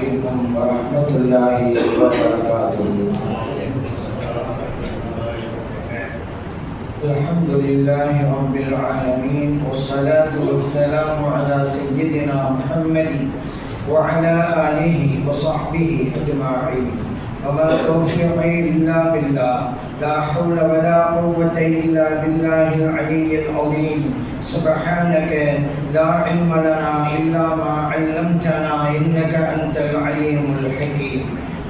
عليكم ورحمة الله وبركاته. الحمد لله رب العالمين والصلاة والسلام على سيدنا محمد وعلى آله وصحبه أجمعين. وما توفيقي إلا بالله، لا حول ولا قوة إلا بالله العلي العظيم. سبحانك لا علم لنا إلا ما علمتنا إنك أنت العليم الحكيم.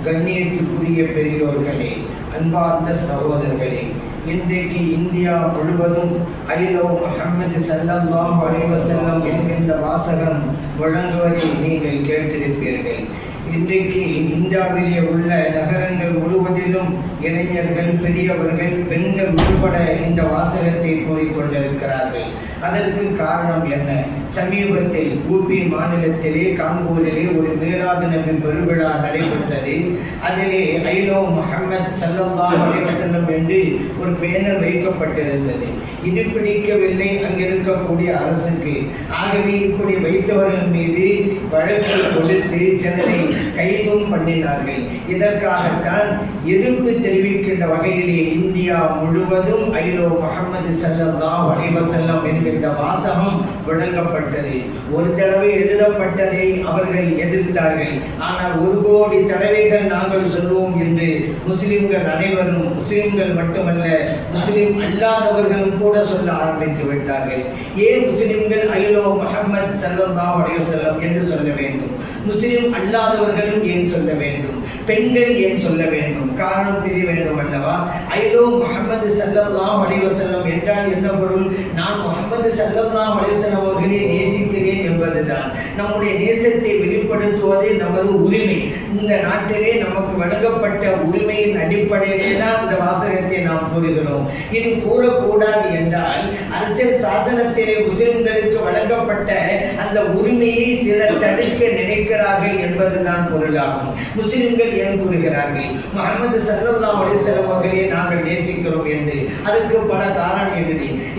கண்ணியத்துக்குரிய பெரியோர்களே, அன்பார்ந்த சகோதரர்களே, இன்றைக்கு இந்தியா முழுவதும் ஐ லவ் முஹம்மது ஸல்லல்லாஹு அலைஹி வஸல்லம் என்கின்ற வாசகம் வழங்குவதை நீங்கள் கேட்டிருப்பீர்கள். இன்றைக்கு இந்தியாவிலே உள்ள நகரங்கள் முழுவதிலும் இளைஞர்கள், பெரியவர்கள், பெண்கள் உட்பட இந்த வாசகத்தை கூறிக்கொண்டிருக்கிறார்கள். அதற்கு காரணம் என்ன? சமீபத்தில் ஊபி மாநிலத்திலே கான்பூரிலே ஒரு மீலாது நபி பெருவிழா நடைபெற்றது. அதிலே ஐ லவ் முஹம்மது ஸல்லல்லாஹு அலைஹி வஸல்லம் என்று ஒரு பேனர் வைக்கப்பட்டிருந்தது. இது பிடிக்கவில்லை அங்கிருக்கக்கூடிய அரசுக்கு. ஆகவே இப்படி வைத்தவர்கள் மீது வழக்கு கொடுத்து சிலரை கைதும் பண்ணினார்கள். இதற்காகத்தான் எதிர்ப்பு தெரிவிக்கின்ற வகையிலே இந்தியா முழுவதும் ஐ லவ் முஹம்மது ஸல்லல்லாஹு அலைஹி வஸல்லம் என்கின்ற வாசகம் வழங்கப்பட்டது. ஒரு தடவை எழுதப்பட்டதை அவர்கள் எதிர்த்தார்கள். ஆனால் 1 கோடி தடவைகள் நாங்கள் சொல்வோம் என்று முஸ்லிம்கள் அனைவரும், முஸ்லிம்கள் மட்டுமல்ல முஸ்லிம் அல்லாதவர்களும் கூட சொல்ல ஆரம்பித்து விட்டார்கள். ஏன் முஸ்லிம்கள் ஐ லவ் முஹம்மது ஸல்லல்லாஹு அலைஹி வஸல்லம் என்று சொல்ல வேண்டும்? முஸ்லிம் அல்லாதவர்களும் ஏன் சொல்ல வேண்டும்? பெண்கள் ஏன் சொல்ல வேண்டும்? காரணம் தெரிய வேண்டும் அல்லவா? ஐ லவ் முஹம்மது ஸல்லல்லாஹு அலைஹி வஸல்லம் என்றால் என்ன பொருள்? நான் முஹம்மது ஸல்லல்லாஹு அலைஹி வஸல்லம் அவர்களை நேசிக்கிறேன் என்பதுதான். நம்முடைய நேசத்தை வெளிப்படுத்துவது நமது உரிமை. இந்த நாட்டிலே நமக்கு வழங்கப்பட்ட உரிமையின் அடிப்படையிலே தான் இந்த வாசகத்தை நாம் கூறுகிறோம். இது கூறக்கூடாது என்றால் அரசியல் சாசனத்திலே முஸ்லிம்களுக்கு வழங்கப்பட்ட அந்த உரிமையை சிலர் தடுக்க நினைக்கிறார்கள் என்பதுதான் பொருளாகும். முஸ்லிம்கள் ஏன் கூறுகிறார்கள் முஹம்மது ஸல்லல்லாஹு அலைஹி வஸல்லம் அவர்களை நாங்கள் நேசிக்கிறோம் என்று? அதற்கு பல காரணங்கள்.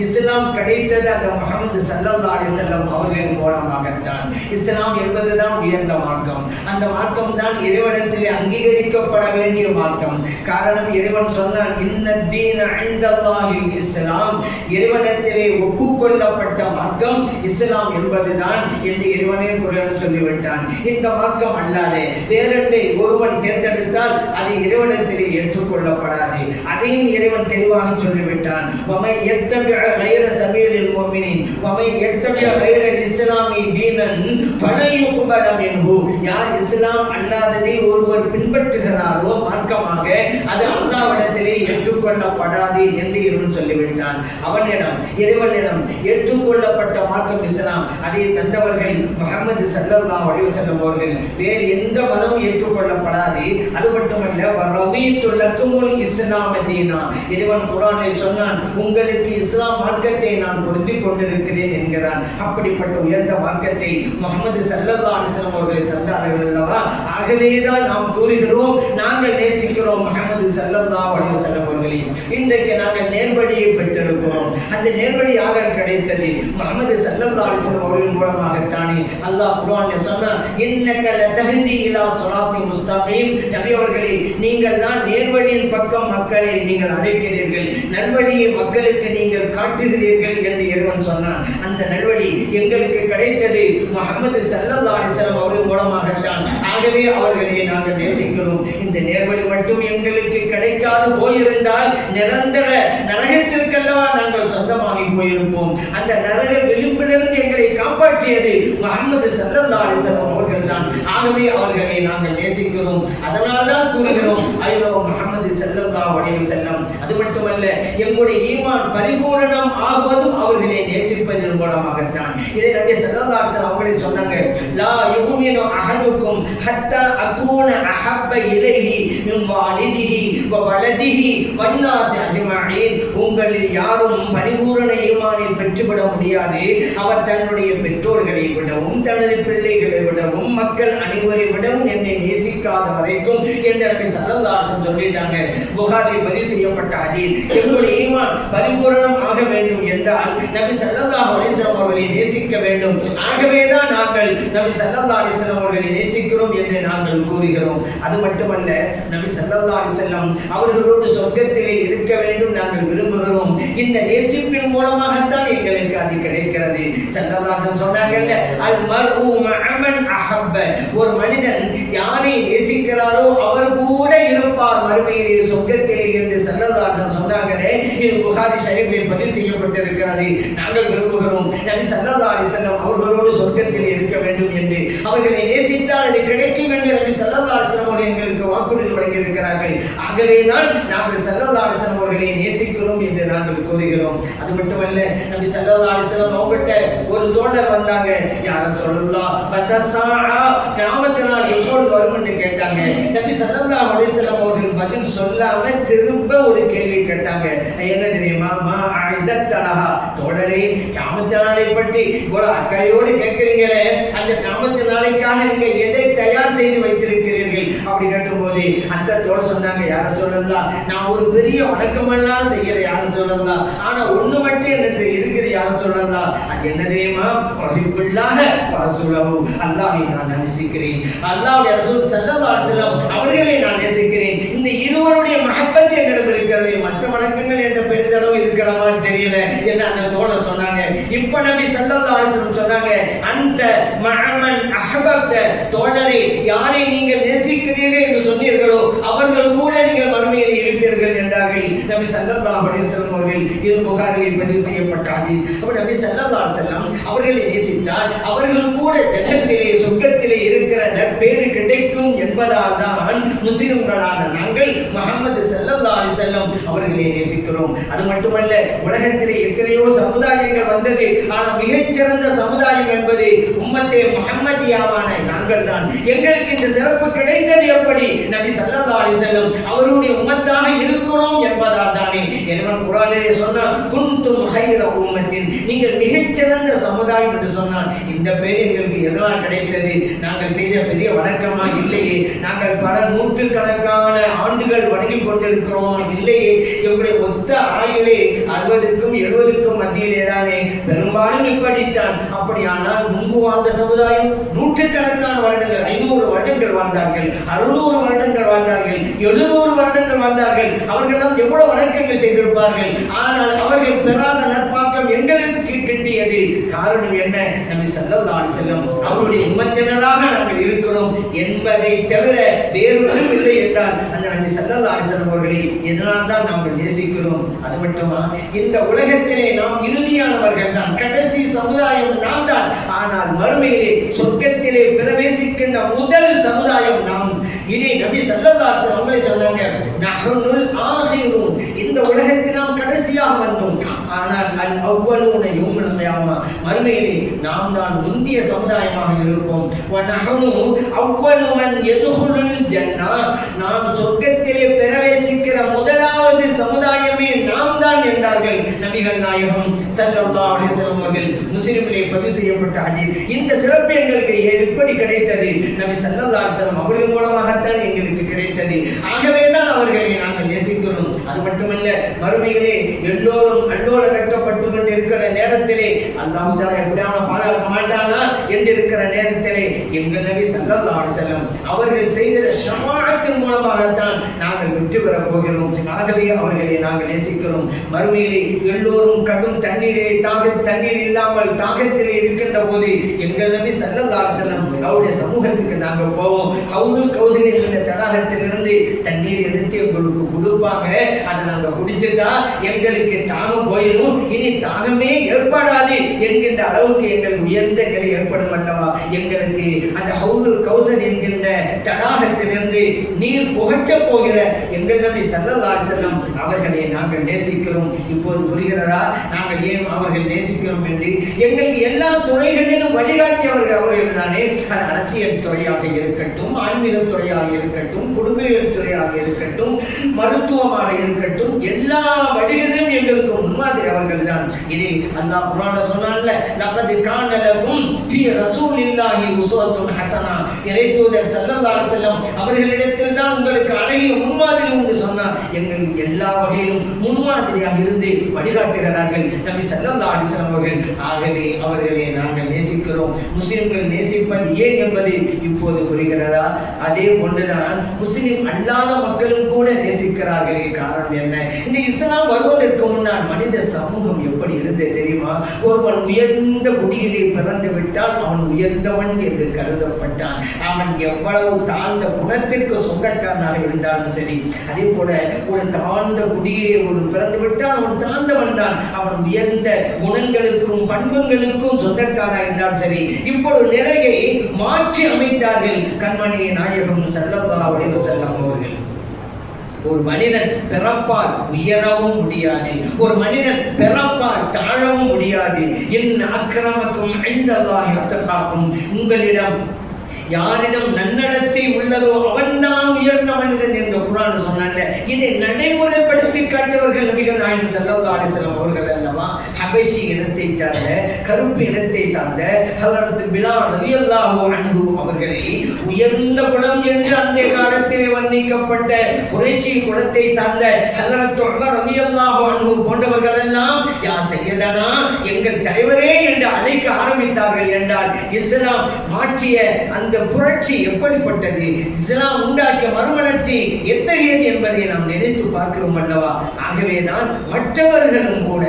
இஸ்லாம் கிடைத்தது அந்த முஹம்மது ஸல்லல்லாஹு அலைஹி வஸல்லம் அவர்களின் மூலமாகத்தான். இஸ்லாம் என்பதுதான் உயர்ந்த மார்க்கம். அந்த மார்க்கம் தான் இறைவனிடத்திலே அங்கீகரிக்கப்பட வேண்டிய மார்க்கம். காரணம், இறைவன் சொன்னான், இன்னத்தீன இன்தல்லாஹில் இஸ்லாம், இறைவனிடத்திலே ஒப்புக்கொள்ளப்பட்ட மார்க்கம் இஸ்லாம் என்பதுதான் என்று இறைவனே குர்ஆனில் சொல்லிவிட்டான். இந்த மார்க்கம் அல்லாதே வேறொன்றை ஒருவன் தேர்ந்தெடுத்தால் அது இறைவனிடத்திலே ஏற்றுக்கொள்ளப்படாது. அதையும் இறைவன் தெளிவாக சொல்லிவிட்டான். வமை யத்தபி கைர சபீலில் முஃமினீன் வமை யத்தபி கைர இஸ்லாமி தீனன் ஃபலயுக்பல மின்ஹு, யார் இஸ்லாம் அல்லாததை ஒருவர் பின்பற்றுகிறாரோ மார்க்கமாக, அது அல்லாஹ்விடத்திலே ஏற்றுக்கொள்ளப்படாது என்று இறைவன் சொல்லிவிட்டான். அவனிடம், இறைவனிடம் ஏற்றுக்கொள்ளப்பட்ட மார்க்கம் இஸ்லாம். அதை தந்தவர்கள் முஹம்மது ஸல்லல்லாஹு அலைஹி வஸல்லம் அவர்கள். வேறு எந்த மதம் ஏற்றுக்கொள்ளப்படாது. அது மட்டுமல்ல, வரதீது லக்குமுல் இஸ்லாம தீனா, இறைவன் குர்ஆனில் சொன்னான், உங்களுக்கு இஸ்லாம் மார்க்கத்தை நான் பொருந்திக் கொண்டிருக்கிறேன் என்கிறான். அப்படிப்பட்ட உயர்ந்த மார்க்கத்தை முஹம்மது ஸல்லல்லாஹு அலைஹி வஸல்லம் அவர்கள் தந்தார்கள் அல்லவா? ஆகவேதான் நாம் கூறுகிறோம், நாங்கள் நேசிக்கிறோம் முஹம்மது ஸல்லல்லாஹு அலைஹி வஸல்லம் அவர்களை. இன்றைக்கு நாங்கள் நேர்வழியை பெற்றிருக்கிறோம். அந்த நேர்வழி யாரால் கிடைத்தது? முஹம்மது ஸல்லல்லாஹு அலைஹி வஸல்லம் அவர்கள் மூலமாகத்தானே. அல்லாஹ் குர்ஆனில் சொன்னான், இன்னக லதஹ்தி இலா ஸிராத்தி முஸ்தகீம், நபி அவர்களே, நீங்கள் தான் நேர்வழியின் பக்கம் மக்களை நீங்கள் அழைக்கிறீர்கள், நல்வழியை மக்களுக்கு நீங்கள் காட்டுகிறீர்கள் என்று இறைவன் சொன்னான். அந்த நல்வழி எங்களுக்கு கிடைத்தது முஹம்மது ஸல்லல்லாஹு அலைஹி வஸல்லம் அவர்கள் மூலமாகத்தான். ஆகவே அவர்களை நாங்கள் நேசிக்கிறோம். இந்த நேர்வழி மட்டும் எங்களுக்கு கிடைக்காது போயிருந்தால் நிரந்தர நரகத்திற்கல்லவா நாங்கள் சொந்தமாகி போயிருப்போம். அந்த நரக விளிம்பிலிருந்து எங்களை காப்பாற்றியது முஹம்மது ஸல்லல்லாஹு அலைஹி வஸல்லம் அவர்கள் தான். ஆகவே அவர்களை நாங்கள் நேசிக்கிறோம். அதனால் தான் கூறுகிறோம், ஐ லவ் முஹம்மது ஸல்லல்லாஹு அலைஹி வஸல்லம். அது மட்டுமல்ல, எங்களுடைய ஈமான் பரிபூரணம் ஆகுவதும் அவர்களை நேசிப்பதன் மூலமாகத்தான். இதை நபி ஸல்லல்லாஹு அலைஹி வஸல்லம் அவர்களே சொன்னாங்க, லா யுமினு அஹதுக்கும் ஹத்தா அகூன அஹப்ப இலைஹி மின் வாலிதிஹி வ வலதிஹி வன்னாஸி அஜ்மஈன், உங்களில் யாரும் பரிபூரண ஈமானை பெற்றுவிட முடியாது. அவர் தன்னுடைய பெற்றோர்களை விடவும், தனது பிள்ளைகளை விடவும், மக்கள் அனைவரை விடவும் என்னை நேசிக்க நேசிக்காத வரைக்கும் என்று நபி ஸல்லல்லாஹு அலைஹி வஸல்லம் சொல்லிட்டாங்க. புகாரில் பதிவு செய்யப்பட்ட ஹதீஸ். எங்களுடைய ஈமான் பரிபூரணம் ஆக வேண்டும் என்றால் நபி ஸல்லல்லாஹு அலைஹி வஸல்லம் அவர்களை நேசிக்க வேண்டும். ஆகவேதான் நாங்கள் நபி ஸல்லல்லாஹு அலைஹி வஸல்லம் அவர்களை நேசிக்கிறோம் என்று நாங்கள் கூறுகிறோம். அது மட்டுமல்ல, நபி ஸல்லல்லாஹு அலைஹி வஸல்லம் அவர்களோடு சொர்க்கத்திலே இருக்க வேண்டும் நாங்கள் விரும்புகிறோம். இந்த நேசிப்பின் மூலமாகத்தான் எங்களுக்கு அது கிடைக்கிறது. ஸல்லல்லாஹு அலைஹி வஸல்லம் சொன்னாங்கல்ல, அல் மர்உ மஅமன் அஹப்ப, ஒரு மனிதன் யாரை நேசிக்கிறாரோ அவர் கூட இருப்பார் மறுமையிலே சொர்க்கத்திலே என்று ஸல்லல்லாஹு அலைஹி வஸல்லம் சொன்னாங்களே. இது புகாரி ஷரீஃபில் பதிவு செய்யப்பட்டிருக்கிறது. நாங்கள் விரும்புகிறோம் நபி ஸல்லல்லாஹு அலைஹி வஸல்லம் அவர்களோடு சொர்க்கத்திலே இருக்க வேண்டும் என்று. அவர்களை நேசித்தால் அது கிடைக்கும் என்று நபி ஸல்லல்லாஹு அலைஹி வஸல்லம் அவர்கள் எங்களுக்கு வாக்குறுதி வழங்கியிருக்கிறார்கள். ஆகவேதான் நாங்கள் ஸல்லல்லாஹு அலைஹி வஸல்லம் அவர்களை நேசிக்கிறோம் என்று நாங்கள் கூறுகிறோம். அது மட்டுமல்ல, நபி ஸல்லல்லாஹு அலைஹி வஸல்லம் அவங்கள்ட்ட ஒரு தோழர் வந்தாங்க. யா ரசூலுல்லாஹ் மத்தஸாஅ, கியாமத் நாள் எப்பொழுது வரும் என்று கேட்டாங்க. நபி ஸல்லல்லாஹு அலைஹி வஸல்லம் அவர்கள் பதில் சொல்லாம திரும்ப ஒரு கேள்வி கேட்டாங்க. என்ன தெரியுமா? மா அஇதத்தலஹா, தோழரே கியாமத் நாளை பற்றி இவ்வளவு அக்கறையோடு கேட்கிறீங்களே, அந்த கியாமத் நாளைக்காக நீங்க எதை தயார் செய்து வைத்திருக்கிறீர்கள் அப்படி கேட்டும்போது அந்த தோழர் சொன்னாங்க, யா ரசூலுல்லாஹ் நான் ஒரு பெரிய வணக்கமெல்லாம் செய்யற யா ரசூலுல்லாஹ், ஆனா ஒண்ணு மட்டும் எனக்கு இருக்குது யா ரசூலுல்லாஹ். அது என்ன தெரியுமா? வஹிபுல்லாஹ வ ரசூலஹு, அல்லாஹ்வை நான் நேசிக்கிறேன், அல்லாஹ்வுடைய ரசூல் ஸல்லல்லாஹு அலைஹி வஸல்லம் அவர்களை நான் நேசிக்கிறேன். இந்த இருவருடைய மஹப்பத் என்னிடம் இருக்கிறது. மற்ற வணக்கங்கள் என்ற பெரிதளவு இருக்கிற மாதிரி தெரியல என்ன அந்த தோழர் சொன்னாங்க. இப்ப நபி ஸல்லல்லாஹு அலைஹி வஸல்லம் சொன்னாங்க, அந்த மஅமன் அஹபப்த, தோழரே யாரை நீங்கள் நேசிக்கிறீர்கள் என்று சொன்னீர்களோ அவர்கள் கூட நீங்கள் மறுமையில் இருப்பீர்கள் என்றார்கள் நபி ஸல்லல்லாஹு அலைஹி வஸல்லம் அவர்கள். இது புகாரில் பதிவு செய்யப்பட்ட ஹதீஸ். அப்ப நபி ஸல்லல்லாஹு அலைஹி வஸல்லம் அவர்களை நேசித்தால் அவர்கள் கூட ஜன்னத்திலே சொர்க்கத்திலே இருக்கிற நற்பேறு கிடைக்கும் என்பதால் தான் முஸ்லிம்களான நாங்கள் முஹம்மது ஸல்லல்லாஹு அலைஹி வஸல்லம் அவர்களை நேசிக்கிறோம். அது மட்டுமல்ல, உலகத்திலே எத்தனையோ சமுதாயங்கள் வந்தது. ஆனால் மிகச்சிறந்த சமுதாயம் என்பது உம்மத்தே முஹம்மதியாவான நாங்கள் தான். எங்களுக்கு இந்த சிறப்பு கிடைத்தது எப்படி? நபி ஸல்லல்லாஹு அலைஹி வஸல்லம் அவருடைய உம்மத்தாக இருக்கிறோம் என்பதால் தானே. இறைவன் குர்ஆனிலே சொன்னான், குன்தும் கைர உம்மத்தின், நீங்கள் மிகச்சிறந்த சமுதாயம் என்று சொன்னான். இந்த பேர் எங்களுக்கு எதனால் கிடைத்தது? நாங்கள் செய்த பெரிய வணக்கமா? இல்லையே. நாங்கள் பல நூற்றுக்கணக்கான ஆண்டுகள் வணங்கிக் கொண்டிருக்கிறோம்? இல்லையே. எங்களுடைய மொத்த ஆயுளே 60க்கும் 70க்கும் மத்தியிலே தானே. பெரும்பாலும் இப்படித்தான். அப்படியானால் முன்பு வாழ்ந்த சமுதாயம் நூற்றுக்கணக்கான வருடங்கள், 500 வருடங்கள் வாழ்ந்தார்கள், 600 வருடங்கள் வாழ்ந்தார்கள், 700 வருடங்கள் வாழ்ந்தார்கள். அவர்களும் எவ்வளவு வணக்கங்கள் செய்திருப்பார்கள். ஆனால் அவர்கள் பெறாத நற்பாக்கம் எங்களுக்கு கிட்டியது. காரணம் என்ன? நபி ஸல்லல்லாஹு அலைஹி வஸல்லம் அவருடைய உம்மத்தினராக நாங்கள் இருக்கிறோம் என்பதை தவிர வேறொன்றும் இல்லை என்றால் அந்த நபி ஸல்லல்லாஹு அலைஹி வஸல்லம் அவர்களை இதனால் தான் நாங்கள் நேசிக்கிறோம். அது மட்டுமா, இந்த உலகத்திலே நாம் இறுதியானவர்கள் தான், கடைசி சமுதாயம் நாம் தான். ஆனால் மறுமையிலே சொர்க்கத்திலே பிரவேசிக்கின்ற முதல் சமுதாயம் நாம். இதை நபி ஸல்லல்லாஹு அலைஹி வஸல்லம் அவர்களே சொன்னாங்க, நஹ்னுல் ஆகிரூன், இந்த உலகத்தில் நாம் கடைசியாக வந்தோம். ஆனால் அல் அவ்வலூன யௌமல் கியாமா, மறுமையிலே நாம் தான் முந்திய சமுதாயமாக இருப்போம். வ நஹ்னு அவ்வலு மன் யதுகுலுல் ஜன்னah, நாம் சொர்க்கத்திலே பிரவேசிக்கிற முதலாவது சமுதாயமே நாம் தான் என்றார்கள் நபிகள் நாயகம் ஸல்லல்லாஹு அலைஹி வஸல்லம் அவர்கள். முஸ்லிமிலே பதிவு செய்யப்பட்ட ஹதீஸ். இந்த சிறப்பு எங்களுக்கு எப்படி கிடைத்தது? நபி ஸல்லல்லாஹு அலைஹி வஸல்லம் அவர்கள் மூலமாகத்தான் எங்களுக்கு கிடைத்தது. ஆகவே தான் அவர்களை நாங்கள் நேசிக்கிறோம். அது மட்டுமல்ல, மறுமையிலே எல்லோரும் அன்னோட கட்டப்பட்டு கொண்டிருக்கிற நேரத்திலே அல்லாஹ் தஆலா எப்படியான பாதுகாக்க மாட்டானா என்று இருக்கிற நேரத்திலே எங்கள் நபி ஸல்லல்லாஹு அலைஹி வஸல்லம் அவர்கள் செய்த ஷஃபாஅத்தின் மூலமாகத்தான் நாங்கள் வெற்றி பெறப் போகிறோம். ஆகவே அவர்களை நாங்கள் நேசிக்கிறோம். மறுமையிலே எல்லோரும் கடும் தண்ணீரை தண்ணீர் இல்லாமல் தாகத்திலே இருக்கின்ற போது எங்கள் நபி ஸல்லல்லாஹு அலைஹி வஸல்லம் அவருடைய சமூகத்துக்கு நாங்கள் போவோம். ஹவுதுல் கௌசர் என்ற தடாகத்திலிருந்து தண்ணீர் எடுத்து எங்களுக்கு கொடுப்பாங்க. அதை நாங்கள் குடிச்சிட்டா எங்களுக்கு தாகம் போயிடும், இனி தாகமே ஏற்படாது என்கின்ற அளவுக்கு எங்களுக்கு உயர்ந்த நிலை ஏற்படும் அல்லவா. எங்களுக்கு அந்த ஹவுதுல் கௌசர் என்கின்ற தடாகத்திலிருந்து நீர் புகட்ட போகிற எங்கள் நபி ஸல்லல்லாஹு அலைஹி வஸல்லம் அவர்களை நாங்கள் நேசிக்கிறோம். இப்போது புரிகிறதா நாங்கள் ஏன் அவர்கள் நேசிக்கிறோம் என்று? எங்களுக்கு எல்லா துறைகளிலும் வழிகாட்டியவர்கள் அவர்கள் தானே. அது அரசியல் துறையாக இருக்கட்டும், ஆன்மீக துறையாக இருக்கட்டும், குடும்பவியல் துறையாக இருக்கட்டும், மருத்துவமாக இருக்கட்டும், எல்லா வழிகளிலும் எங்களுக்கு முன்மாதிரி அவர்கள் தான். இது அல்லாஹ் குர்ஆன்ல சொன்னான்ல, லகத் கான லகும் ஃபீ ரசூலில்லாஹி உஸ்வத்துன் ஹஸனா, இறைத்தூதர் தூதர் ஸல்லல்லாஹு அலைஹி வஸல்லம் அவர்களிடத்தில் தான் உங்களுக்கு அழகிய முன்மாதிரி உண்டு சொன்னார். எங்களுக்கு எல்லா வகையிலும் முன்மாதிரியாக இருந்து வழிகாட்டுகிறார்கள் நபி ஸல்லல்லாஹு அலைஹி வஸல்லம் அவர்கள். ஆகவே அவர்களை நாங்கள் நேசிக்கிறோம். முஸ்லிம்கள் நேசிப்பது ஏன் என்பது இப்போது புரிகிறதா? அதே போன்றுதான் முஸ்லிம் அல்லாத மக்களும் கூட நேசிக்கிறார்களே. காரணம் என்ன? இந்த இஸ்லாம் வருவதற்கு முன்னால் மனித சமூகம் எப்படி இருந்தது தெரியுமா? ஒருவன் உயர்ந்த குடியிலே பிறந்து விட்டால் அவன் உயர்ந்தவன் என்று கருதப்பட்டான். அவன் எவ்வளவு தாழ்ந்த குணத்திற்கு சொந்தக்காரனாக இருந்தாலும் சரி. அதே போல ஒரு தாழ்ந்த குடியிலே ஒரு பிறந்து விட்டால் அவன் தாழ்ந்தவன் தான். அவன் உயர்ந்த குணங்களுக்கும் பண்புகளுக்கும் சொந்தக்காரனாக இருந்தாலும் சரி. இப்பொழுது நிலையை மாற்றி அமைத்தார்கள் கண்மணி நாயகம் ஸல்லல்லாஹு அலைஹி வஸல்லம் அவர்கள். ஒரு மனிதன் பிறப்பால் உயரவும் முடியாது, ஒரு மனிதன் பிறப்பால் தாழவும் முடியாது. இன் அக்ரமக்கும் இன்தல்லாஹி அத்காக்கும், உங்களிடம் யாரிடம் நன்னடத்தை உள்ளதோ அவன்தான் உயர்ந்த மனிதன் என்று குர்ஆன் சொன்னாங்க. இதை நடைமுறைப்படுத்தி காட்டியவர்கள் நபிகள் நாயகம் ஸல்லல்லாஹு அலைஹி வஸல்லம் அவர்கள் அல்லவா? ஹபஷி இனத்தை சார்ந்த கருப்பு இனத்தை சார்ந்த ஹஜ்ரத் பிலால் ரலியல்லாஹு அன்ஹு அவர்களை உயர்ந்த குலம் என்று அந்த காலத்திலே வர்ணிக்கப்பட்ட குறைஷி குலத்தை சார்ந்த ஹஜ்ரத் உமர் ரலியல்லாஹு அன்ஹு போன்றவர்கள் எல்லாம் யா சையதனா, எங்கள் தலைவரே என்று அழைக்க ஆரம்பித்தார்கள் என்றால் இஸ்லாம் மாற்றிய அந்த புரட்சி எப்படிப்பட்டது, இஸ்லாம் உண்டாக்கிய மறுமலர்ச்சி எத்தகையது என்பதை நாம் நினைத்து பார்க்கிறோம் அல்லவா? ஆகவேதான் மற்றவர்களும் கூட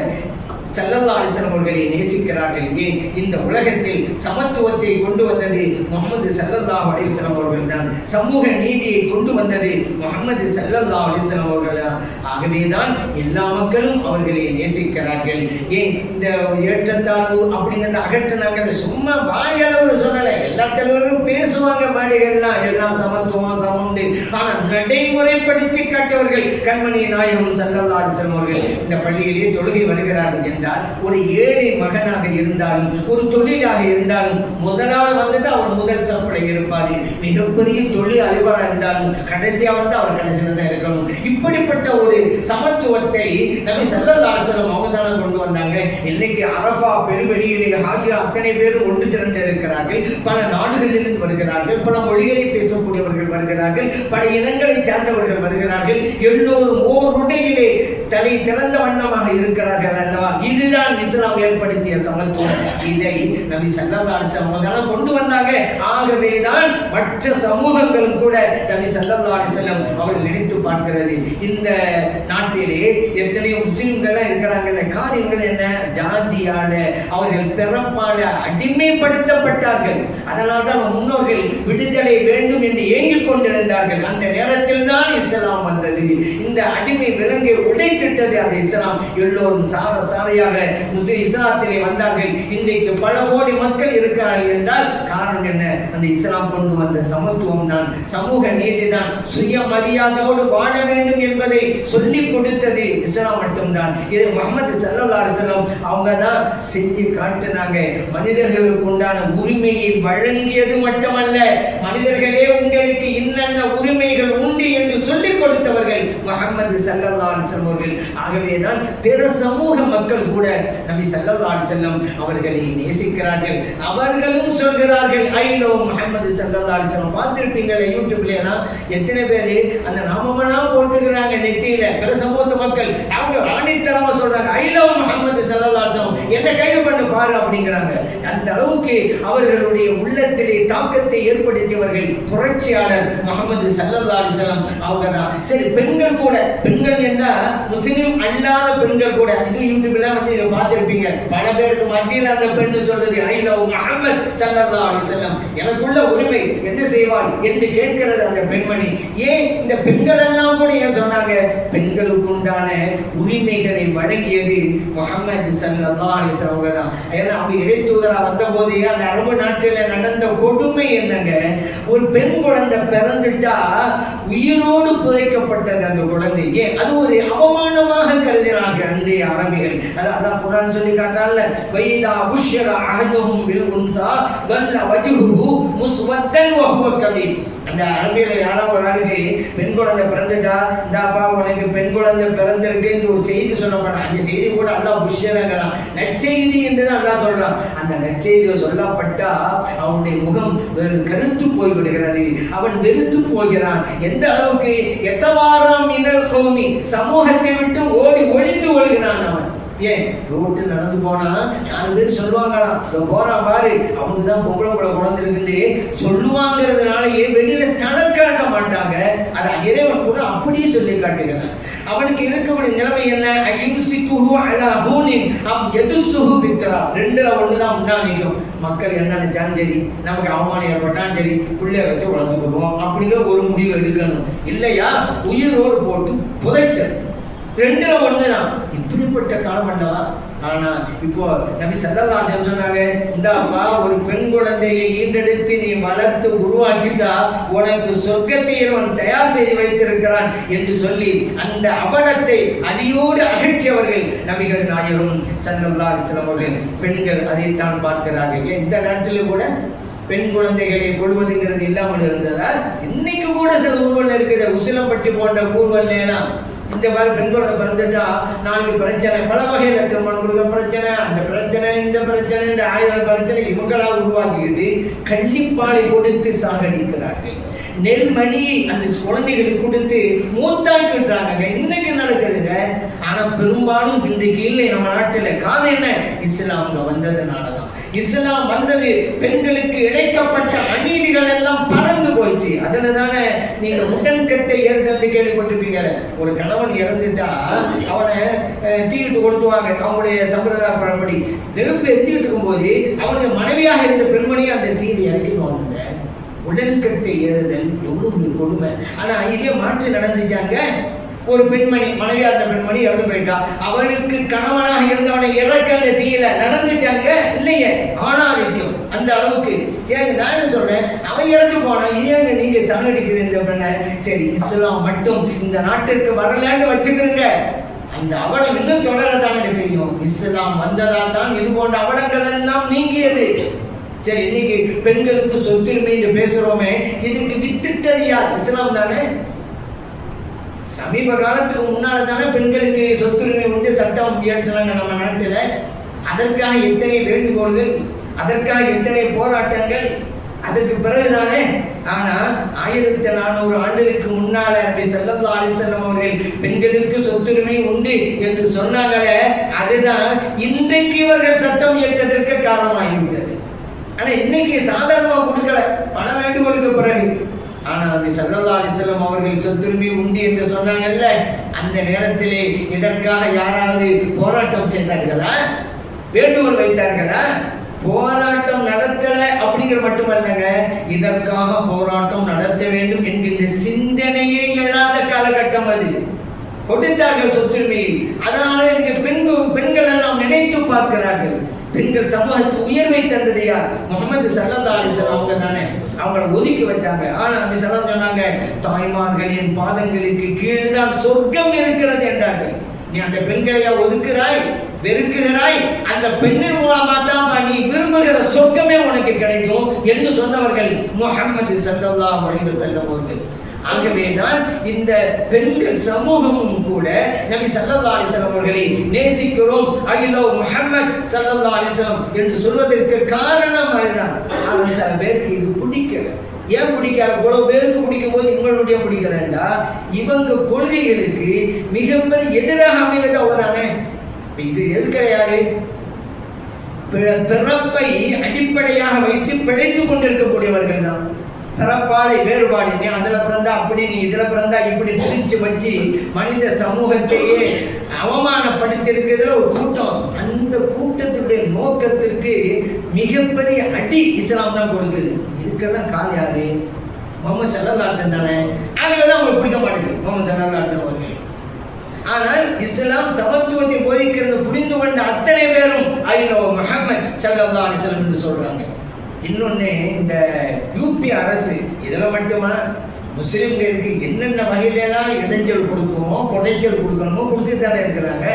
ஸல்லல்லாஹு அலைஹி வஸல்லம் அவர்களை நேசிக்கிறார்கள். ஏன்? இந்த உலகத்தில் சமத்துவத்தை கொண்டு வந்தது முஹம்மது ஸல்லல்லாஹு அலைஹி வஸல்லம் அவர்கள் தான். சமூக நீதியை கொண்டு வந்தது முஹம்மது ஸல்லல்லாஹு அலைஹி வஸல்லம் அவர்கள் தான். ஆகவேதான் எல்லா மக்களும் அவர்களை நேசிக்கிறார்கள். ஏன்? இந்த ஏற்றத்தாழ்வு அப்படிங்கிறத அகற்றினாங்க. சும்மா வாயளவில் சொல்லலை. எல்லா தலைவர்களும் பேசுவாங்க மேடைகள்லாம், எல்லாம் சமத்துவம் சமண்டு. ஆனால் நடைமுறைப்படுத்தி காட்டவர்கள் கண்மணி நாயகம் ஸல்லல்லாஹு அலைஹி வஸல்லம் அவர்கள். இந்த பள்ளியிலே தொழுகை வருகிறார்கள். ஒரு ஏழை மகனாக இருந்தாலும் ஒரு தொழிலாக இருந்தாலும் முதலாவது வந்துட்டு அவர் முதல் சப்படை இருப்பாரு. மிகப்பெரிய தொழில் அதிபராக இருந்தாலும் கடைசியா வந்து அவர் கடைசியில் தான் இருக்கணும். இப்படிப்பட்ட ஒரு சமத்துவத்தை நபி ஸல்லல்லாஹு அலைஹி வஸல்லம் அவங்க தானே கொண்டு வந்தாங்க. இன்னைக்கு அரஃபா பெருவெளியிலே ஹாஜிகள் அத்தனை பேரும் ஒன்று திரண்டு இருக்கிறார்கள். பல நாடுகளிலிருந்து வருகிறார்கள், பல மொழிகளை பேசக்கூடியவர்கள் வருகிறார்கள், பல இனங்களை சார்ந்தவர்கள் வருகிறார்கள். எல்லோரும் ஓர் உடையிலே தலை திறந்த வண்ணமாக இருக்கிறார்கள் அல்லவா? இதுதான் இஸ்லாம் ஏற்படுத்திய சமத்துவம். இதை நபி ஸல்லல்லாஹு அலைஹி வஸல்லம் கொண்டு வந்தாங்க. ஆகவேதான் மற்ற சமூகங்களும் கூட நபி ஸல்லல்லாஹு அலைஹி வஸல்லம் அவர்கள் நினைத்து பார்க்கிறது. இந்த நாட்டிலே எத்தனையோ முஸ்லிம்கள் இருக்கிறாங்க. காரியங்கள் என்ன? ஜாதியால அவர்கள் பிறப்பால அடிமைப்படுத்தப்பட்டார்கள். அதனால் தான் முன்னோர்கள் விடுதலை வேண்டும் என்று ஏங்கிக் கொண்டிருந்தார்கள். அந்த நேரத்தில் தான் இஸ்லாம் வந்தது. இந்த அடிமை விலங்கை உடைத்திட்டது அந்த இஸ்லாம். எல்லோரும் சார சாரையாக முஸ்லிம் இஸ்லாத்திலே வந்தார்கள். இன்றைக்கு பல கோடி மக்கள் இருக்கிறார்கள் என்றால் காரணம் என்ன? அந்த இஸ்லாம் கொண்டு வந்த சமத்துவம் தான், சமூக நீதி தான், சுயமரியாதையோடு வாழ வேண்டும் என்பதை சொல்லிக் கொடுத்தது இஸ்லாம் மட்டும்தான். இது முஹம்மது ஸல்லல்லாஹு அலைஹி வஸல்லம் அவங்க தான் செஞ்சு காட்டினாங்க. மனிதர்களுக்கு உண்டான உரிமையை வழங்கியது மட்டுமல்ல, மனிதர்களே உங்களுக்கு இன்னென்ன உரிமைகள் உண்டு என்று சொல்லிக் கொடுத்தவர்கள் முஹம்மது ஸல்லல்லாஹு அலைஹி வஸல்லம் அவர்கள். ஆகவேதான் பிற சமூக மக்கள் கூட நபி ஸல்லல்லாஹு அலைஹி வஸல்லம் அவர்களை நேசிக்கிறார்கள். அவர்களும் சொல்கிறார்கள் ஐ லவ் முஹம்மது ஸல்லல்லாஹு அலைஹி வஸல்லம். பார்த்திருப்பீங்களே யூடியூப்லனா எத்தனை பேர் அந்த நாமமெல்லாம் போட்டுக்கிறாங்க நெத்தியில. பிற சமூக மக்கள் அவங்க ஆணித்தரமா சொல்றாங்க ஐ லவ் முஹம்மது ஸல்லல்லாஹு அலைஹி வஸல்லம், என்ன கைது பண்ணு பாரு அப்படிங்கிறாங்க. அந்த அளவுக்கு அவர்களுடைய உள்ளத்திலே தாக்கத்தை ஏற்படுத்தியவர்கள் புரட்சியாளர் முஹம்மது ஸல்லல்லாஹு அலைஹி வஸல்லம் அவங்க தான். சரி, பெண்கள் கூட, பெண்கள் என்ன முஸ்லிம் அல்லாத பெண்கள் கூட இது யூடியூப்ல வந்து பார்த்திருப்பீங்க. பல பேருக்கு மத்தியில் அந்த பெண்ணு சொல்றது ஐ லவ் முஹம்மது ஸல்லல்லாஹு அலைஹி வஸல்லம், எனக்குள்ள உரிமை என்ன செய்வாய் என்று கேட்கிறது அந்த பெண்மணி. ஏன் இந்த பெண்கள் எல்லாம் கூட ஏன் சொன்னாங்க? பெண்களுக்கு உண்டான உரிமைகளை வழங்கியது முஹம்மது ஸல்லல்லாஹு அலைஹி வஸல்லம் தான். ஏன்னா அவங்க இறை தூதரா வந்த போது அந்த அரபு நாட்டில் நடந்த கொடுமை என்னங்க? ஒரு பெண் குழந்தை பிறந்துட்டா உயிரோடு புதைக்கப்பட்டது அந்த குழந்தை. ஏன்? அது ஒரு அவமானமாக கருதினார்கள் அன்றைய அரபிகள். அதான் குர்ஆன் சொல்லி காட்டால வைதா புஷ்ஷர அஹதுஹும் பில் உன்ஸா கல்ல வஜ்ஹுஹு முஸ்வத்தன் வ ஹுவ கதீம். அந்த அரபியில் யாராவது ஒரு ஆளுக்கு பெண் குழந்தை பிறந்துட்டா, இந்தாப்பா உனக்கு பெண் குழந்தை பிறந்திருக்கு ஒரு செய்தி சொல்லப்படாது. அந்த செய்தி கூட அல்லாஹ் புஷ்யரங்கிறான், நற்செய்தி என்றுதான் அல்லாஹ் சொல்றான். அந்த நற்செய்தியை சொல்லப்பட்டா அவனுடைய முகம் வேறு கருத்து போய்விடுகிறது, அவன் வெறுத்து போகிறான். எந்த அளவுக்கு எத்தவாறாம் இனல் கோமி, சமூகத்தை விட்டு ஓடி ஒளிந்து ஒழுகிறான் அவன். ஏன் ரோட்டில் நடந்து போனா 4 பேர் சொல்லுவாங்களாம், போறான் பாரு அவனுக்கு தான் பொம்பளை கூட குழந்தைருக்கு சொல்லுவாங்கிறதுனாலயே வெளியில தனக்காட்ட மாட்டாங்க. அதை இறைவன் கூட அப்படியே சொல்லி காட்டுகிறான். அவனுக்கு இருக்கக்கூடிய நிலைமை என்ன? ரெண்டுல ஒண்ணுதான் முன்னாள் நிற்கும். மக்கள் என்ன நினைச்சாலும் சரி, நமக்கு அவமானம் ஏற்பட்டாலும் சரி, பிள்ளைய வச்சு வளர்த்துக்குவோம் அப்படிங்கிற ஒரு முடிவு எடுக்கணும். இல்லையா உயிரோடு போட்டு புதைச்சல், ரெண்டுல ஒண்ணுதான். இப்படிப்பட்ட காலம் அல்லவா? ஆனா இப்போ நபி ஸல்லல்லாஹு அலைஹி வஸல்லம் சொன்னாங்க, இந்தாப்பா ஒரு பெண் குழந்தையை ஈண்டெடுத்து நீ வளர்த்து உருவாக்கிட்டா உனக்கு சொர்க்கத்தை அவன் தயார் செய்து வைத்திருக்கிறான் என்று சொல்லி அந்த அவலத்தை அடியோடு அகற்றியவர்கள் நபிகள் நாயகம் ஸல்லல்லாஹு அலைஹி வஸல்லம் அவர்கள். பெண்கள் அதைத்தான் பார்க்கிறார்கள். இந்த நாட்டிலும் கூட பெண் குழந்தைகளை கொள்வதுங்கிறது இல்லாமல் இருந்ததா? இன்னைக்கு கூட சில ஊர்வல் இருக்குது. உசிலம்பட்டி போன்ற ஊர்வல்லாம் இந்த மாதிரி பெண் குழந்தை பிறந்துட்டா 4 பிரச்சனை, பல வகையில திருமணம் கொடுக்க பிரச்சனை, அந்த பிரச்சனை, இந்த பிரச்சனை, இந்த 1000 பிரச்சனை இவங்களா உருவாக்கிட்டு கள்ளிப்பாலை கொடுத்து சாகடிக்கிறார்கள். நெல்மணியை அந்த குழந்தைகளுக்கு கொடுத்து மூத்தாக்கின்றாங்க. இன்னைக்கு நடக்குதுங்க. ஆனா பெரும்பாலும் இன்றைக்கு இல்லை நம்ம நாட்டில். காரணம் என்ன? இஸ்லாம் வந்ததுனாலதான். இஸ்லாம் வந்தது, பெண்களுக்கு இழைக்கப்பட்ட அநீதிகள் எல்லாம் பறந்து போயிடுச்சு. அதுல தானே நீங்க உடன்கட்டை ஏறுதல் கேள்விப்பட்டிருப்பீங்க. ஒரு கணவன் இறந்துட்டா அவனை தீட்டு கொளுத்துவாங்க. அவங்களுடைய சம்பிரதாய பழப்படி நெருப்பு எத்திட்டு இருக்கும்போது அவனுடைய மனைவியாக இருந்த பெண்மணியை அந்த தீட்டு இறக்கிடுவாங்க. உடன்கட்டை ஏறுதல் எவ்வளவு கொடுமை. ஆனா இதே மாற்று நடந்துச்சாங்க. ஒரு பெண்மணி, மனைவியா இருந்த பெண்மணி இறந்து போயிட்டா, அவளுக்கு கணவனாக இருந்தவனை இறக்க அந்த தீயில நடந்துச்சாங்க இல்லையே? ஆணாதிக்கம் அந்த அளவுக்கு. சரி, நான் என்ன சொல்றேன், அவன் இறந்து போனான், ஏங்க நீங்க சாகடிக்கிறீங்க இந்த பெண்ணை? சரி, இஸ்லாம் மட்டும் இந்த நாட்டிற்கு வரலான்னு வச்சுக்கிறீங்க, அந்த அவலம் இன்னும் தொடரத்தானே செய்யும். இஸ்லாம் வந்ததால் தான் இது போன்ற அவலங்கள் எல்லாம் நீங்கியது. சரி, இன்னைக்கு பெண்களுக்கு சொத்துரிமை பேசுறோமே, இதுக்கு வித்திட்டது யார்? இஸ்லாம் தானே. சமீப காலத்துக்கு முன்னால தானே பெண்களுக்கு சொத்துரிமை உண்டு சட்டம் இயற்றினாங்க நம்ம நாட்டில். அதற்காக எத்தனை வேண்டுகோள்கள், அதற்காக எத்தனை போராட்டங்கள், அதற்கு பிறகுதானே. ஆனா 1400 ஆண்டுகளுக்கு முன்னால நபி ஸல்லல்லாஹு அலைஹி வஸல்லம் அவர்கள் பெண்களுக்கு சொத்துரிமை உண்டு என்று சொன்னாங்களே, அதுதான் இன்றைக்கு இவர்கள் சட்டம் இயற்றதற்கு காரணமாகிவிட்டது. ஆனா இன்னைக்கு சாதாரணமா கொடுக்கல, பல வேண்டுகோளுக்கு பிறகு. ஆனா நபி ஸல்லல்லாஹு அலைஹி வஸல்லம் அவர்கள் சொத்துரிமை உண்டு என்று சொன்னாங்கல்ல, அந்த நேரத்திலே இதற்காக யாராவது போராட்டம் செய்தார்களா? வேண்டுகோள் வைத்தார்களா? போராட்டம் நடத்தல அப்படிங்கிற மட்டுமல்லங்க, இதற்காக போராட்டம் நடத்த வேண்டும் என்கின்ற சிந்தனையே எழாத காலகட்டம் அது. கொடுத்தார்கள் சொத்துரிமையை. அதனால இங்கு பெண்கள் எல்லாம் நினைத்து பார்க்கிறார்கள். பெண்கள் சமூகத்து உயர்வை தந்தது யார்? முஹம்மது ஸல்லல்லாஹு அலைஹி வஸல்லம் அவங்க தானே. அவங்களை ஒதுக்கி வச்சாங்க. ஆனா நபி ஸல்லல்லாஹு அலைஹி வஸல்லம் சொன்னாங்க, தாய்மார்களின் பாதங்களுக்கு கீழ் தான் சொர்க்கம் இருக்கிறது என்றார்கள். நீ அந்த பெண்களையா ஒதுக்குறாய், வெறுக்கிறாய்? அந்த பெண்ணின் மூலமா தான் நீ விரும்புகிற சொர்க்கமே உனக்கு கிடைக்கும் என்று சொன்னவர்கள் முஹம்மது ஸல்லல்லாஹு அலைஹி வஸல்லம் அவர்கள். ஆகவேதான் இந்த பெண்கள் சமூகமும் கூட நபி ஸல்லல்லாஹு அலைஹி வஸல்லம் அவர்களை நேசிக்கிறோம், ஐ லவ் முஹம்மத் ஸல்லல்லாஹு அலைஹி வஸல்லம் என்று சொல்வதற்கு காரணம் அதுதான். ஆனால் சில பேருக்கு இது பிடிக்கல. ஏன் பிடிக்காது? இவ்வளவு பேருக்கு பிடிக்கும் போது இவங்களுடைய பிடிக்கலண்டா, இவங்க கொள்கைகளுக்கு மிகப்பெரிய எதிராக அமைவது அவ்வளவுதானே. இது எதுக்கிற யாரு? பிறப்பை அடிப்படையாக வைத்து பிழைத்துக் கொண்டிருக்கக்கூடியவர்கள் தான். பிறப்பாலை வேறுபாடு, நீ அதுல பிறந்தா அப்படி, நீ இதுல பிறந்தா இப்படி பிரிச்சு வச்சு மனித சமூகத்தையே அவமானப்படுத்தியிருக்கிறதுல ஒரு கூட்டம். அந்த கூட்டத்துடைய நோக்கத்திற்கு மிகப்பெரிய அடி இஸ்லாம் தான் கொடுக்குது. இதுக்கெல்லாம் கால் யாரு? முஹம்மது ஸல்லல்லாஹு அலைஹி வஸல்லம் தானே. ஆகவேதான் உங்களுக்கு பிடிக்க மாட்டேங்குது முஹம்மது ஸல்லல்லாஹு அலைஹி வஸல்லம் அவர்கள். ஆனால் இஸ்லாம் சமத்துவத்தை போதிக்கிறது புரிந்து கொண்ட அத்தனை பேரும் ஐ லவ் முஹம்மத் ஸல்லல்லாஹு அலைஹி வஸல்லம் என்று சொல்றாங்க. இன்னொன்னு, இந்த யூபி அரசு இதுல மட்டுமா முஸ்லிம்களுக்கு என்னென்ன வகையிலாம் இடைஞ்சல் கொடுக்கணுமோ, கொடைச்சல் கொடுக்கணுமோ கொடுத்துட்டு தானே இருக்கிறாங்க.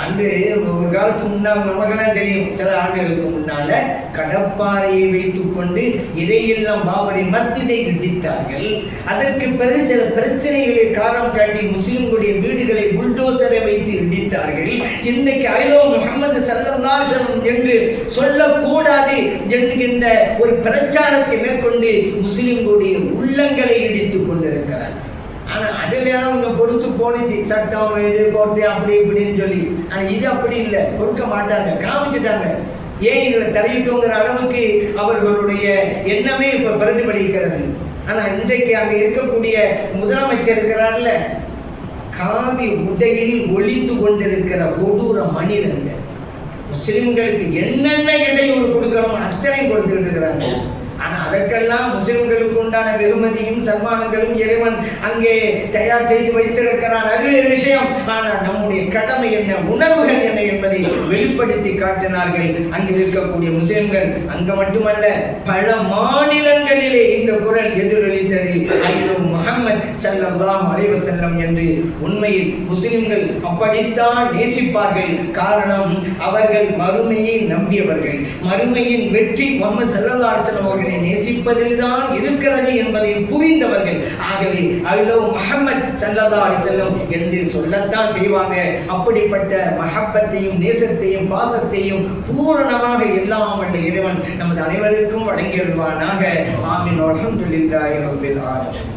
அன்று ஒரு காலத்துக்கு முன்னால் நமக்கெல்லாம் தெரியும், சில ஆண்டுகளுக்கு முன்னால கடப்பாறையை வைத்துக் கொண்டு இதையெல்லாம் பாபரி மஸ்ஜிதை இடித்தார்கள். அதற்கு பிறகு சில பிரச்சனைகளை காரணம் காட்டி முஸ்லிம்களுடைய வீடுகளை புல்டோசரை வைத்து இடித்தார்கள். இன்றைக்கு ஐலோ முஹம்மது ஸல்லல்லாஹு அலைஹி வஸல்லம் என்று சொல்லக்கூடாது என்கின்ற ஒரு பிரச்சாரத்தை மேற்கொண்டு முஸ்லிம்களுடைய உள்ளங்களை இடித்துக் கொண்டிருக்கிறார். ஆனால் அதில் அவங்க பொறுத்து போனிச்சு, சட்டம் இது கோர்ட்டு அப்படி இப்படின்னு சொல்லி. ஆனால் இது அப்படி இல்லை, பொறுக்க மாட்டாங்க, காமிச்சிட்டாங்க. ஏன் இதில் தலையிட்டோங்கிற அளவுக்கு அவர்களுடைய எண்ணமே இப்போ பிரதிபலிக்கிறது. ஆனால் இன்றைக்கு அங்கே இருக்கக்கூடிய முதலமைச்சர் இருக்கிறார்ல, காவி உடையில் ஒளிந்து கொண்டிருக்கிற கொடூர மனிதங்க முஸ்லிம்களுக்கு என்னென்ன இடையூறு கொடுக்கணும் அத்தனை கொடுத்துக்கிட்டு இருக்கிறாங்க. ஆனால் அதற்கெல்லாம் முஸ்லிம்களுக்கு உண்டான வெகுமதியும் சன்மானங்களும் இறைவன் அங்கே தயார் செய்து வைத்திருக்கிறான், அது ஒரு விஷயம். ஆனால் நம்முடைய கடமை என்ன, உணர்வுகள் என்ன என்பதை வெளிப்படுத்தி காட்டினார்கள் அங்கு இருக்கக்கூடிய முஸ்லிம்கள். அங்கு மட்டுமல்ல, பல மாநிலங்களிலே இந்த குரல் எதிரொலித்தது. ஐயோ முஹம்மது ஸல்லல்லாஹு அலைஹி வஸல்லம் என்று உண்மையில் முஸ்லிம்கள் அப்படித்தான் நேசிப்பார்கள். காரணம், அவர்கள் மறுமையை நம்பியவர்கள். மறுமையின் வெற்றி முஹம்மது ஸல்லல்லாஹு அலைஹி வஸல்லம் அவர்களை நேசிப்பதில் தான் இருக்கிறது என்பதை புரிந்தவர்கள். ஆகவே ஐலோ முஹம்மது ஸல்லல்லாஹு அலைஹி வஸல்லம் என்று சொல்லத்தான் செய்வாங்க. அப்படிப்பட்ட மஹப்பத்தையும் நேசத்தையும் பாசத்தையும் பூரணமாக எல்லாம் வல்ல இறைவன் நமது அனைவருக்கும் வழங்கிடுவானாக. ஆமீன். அல்ஹம்துலில்லாஹி ரப்பில் ஆலமீன்.